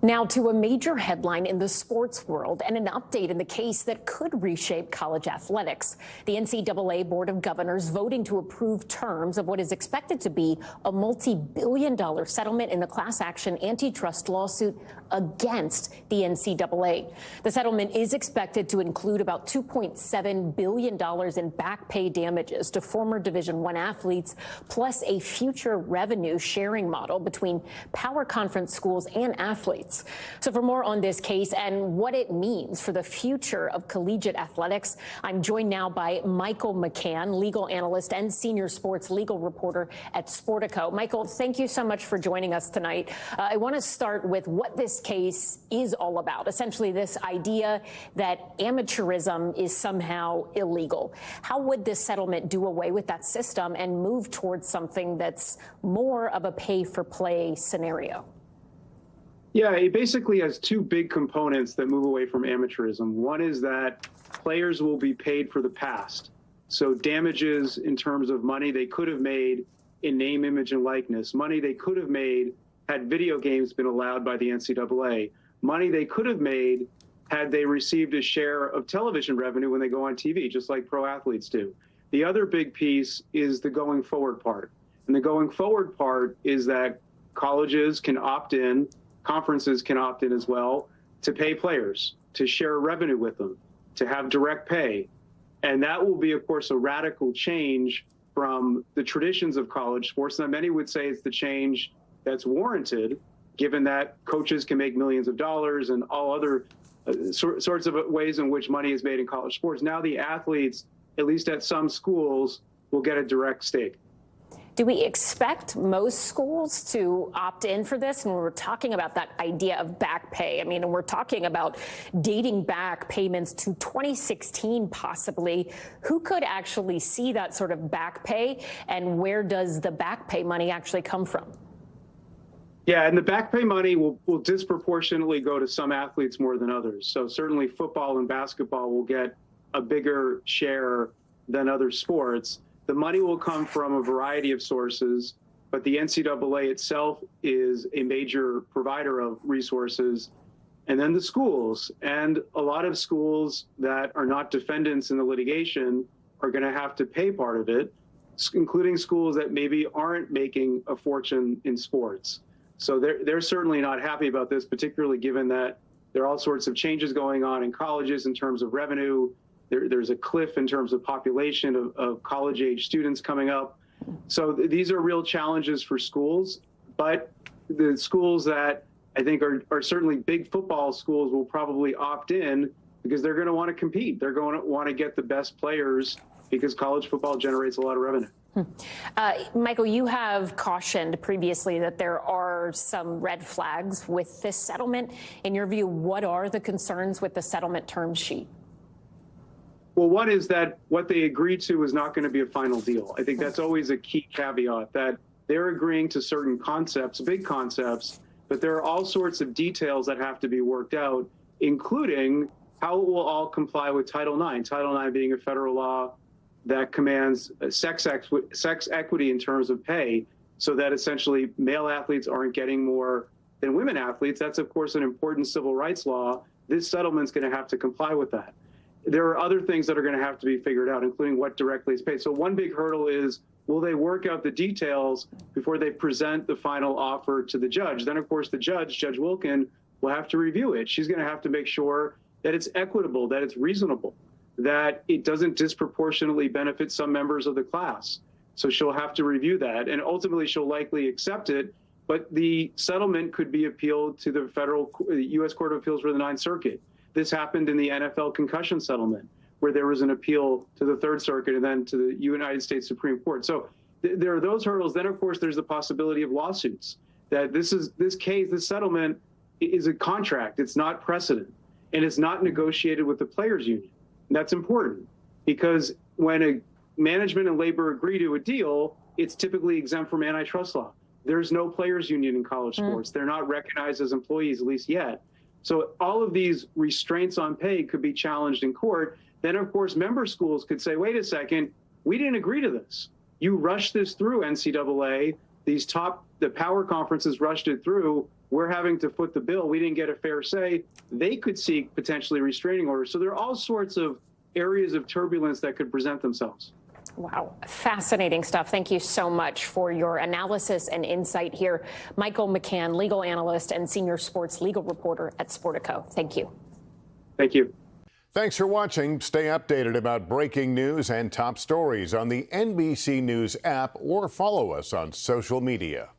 Now to a major headline in the sports world and an update in the case that could reshape college athletics. The NCAA Board of Governors voting to approve terms of what is expected to be a multi-billion-dollar settlement in the class action antitrust lawsuit against the NCAA. The settlement is expected to include about $2.7 billion in back pay damages to former Division I athletes, plus a future revenue sharing model between power conference schools and athletes. So for more on this case and what it means for the future of collegiate athletics, I'm joined now by Michael McCann, legal analyst and senior sports legal reporter at Sportico. Michael, thank you so much for joining us tonight. I want to start with what this case is all about. Essentially, this idea that amateurism is somehow illegal. How would this settlement do away with that system and move towards something that's more of a pay-for-play scenario? Yeah, it basically has two big components that move away from amateurism. One is that players will be paid for the past. So damages in terms of money they could have made in name, image, and likeness, money they could have made had video games been allowed by the NCAA, money they could have made had they received a share of television revenue when they go on TV, just like pro athletes do. The other big piece is the going forward part. And the going forward part is that colleges can opt in, conferences can opt in as well, to pay players, to share revenue with them, to have direct pay. And that will be, of course, a radical change from the traditions of college sports. Now, many would say it's the change that's warranted, given that coaches can make millions of dollars and all other sorts of ways in which money is made in college sports. Now the athletes, at least at some schools, will get a direct stake. Do we expect most schools to opt in for this? And we're talking about that idea of back pay. I mean, and we're talking about dating back payments to 2016, possibly. Who could actually see that sort of back pay? And where does the back pay money actually come from? Yeah, and the back pay money will disproportionately go to some athletes more than others. So certainly football and basketball will get a bigger share than other sports. The money will come from a variety of sources, but the NCAA itself is a major provider of resources. And then the schools, and a lot of schools that are not defendants in the litigation are going to have to pay part of it, including schools that maybe aren't making a fortune in sports. So they're certainly not happy about this, particularly given that there are all sorts of changes going on in colleges in terms of revenue. There's a cliff in terms of population of college-age students coming up. So these are real challenges for schools, but the schools that I think are certainly big football schools will probably opt in because they're going to want to compete. They're going to want to get the best players because college football generates a lot of revenue. Michael, you have cautioned previously that there are some red flags with this settlement. In your view, what are the concerns with the settlement term sheet? Well, one is that what they agreed to is not going to be a final deal. I think that's always a key caveat, that they're agreeing to certain concepts, big concepts, but there are all sorts of details that have to be worked out, including how it will all comply with Title IX. Title IX being a federal law that commands sex equity in terms of pay, so that essentially male athletes aren't getting more than women athletes. That's, of course, an important civil rights law. This settlement's going to have to comply with that. There are other things that are going to have to be figured out, including what directly is paid. So one big hurdle is, will they work out the details before they present the final offer to the judge? Then, of course, the judge, Judge Wilkin, will have to review it. She's going to have to make sure that it's equitable, that it's reasonable, that it doesn't disproportionately benefit some members of the class. So she'll have to review that, and ultimately she'll likely accept it. But the settlement could be appealed to the U.S. Court of Appeals for the Ninth Circuit. This happened in the NFL concussion settlement, where there was an appeal to the Third Circuit and then to the United States Supreme Court. So there are those hurdles. Then, of course, there's the possibility of lawsuits. That this settlement is a contract. It's not precedent, and it's not negotiated with the players' union. And that's important because when a management and labor agree to a deal, it's typically exempt from antitrust law. There's no players' union in college sports. They're not recognized as employees, at least yet. So all of these restraints on pay could be challenged in court. Then, of course, member schools could say, wait a second, we didn't agree to this. You rushed this through, NCAA. The power conferences rushed it through. we're having to foot the bill. We didn't get a fair say. They could seek potentially restraining orders. So there are all sorts of areas of turbulence that could present themselves. Wow. Fascinating stuff. Thank you so much for your analysis and insight here. Michael McCann, legal analyst and senior sports legal reporter at Sportico. Thank you. Thank you. Thanks for watching. Stay updated about breaking news and top stories on the NBC News app or follow us on social media.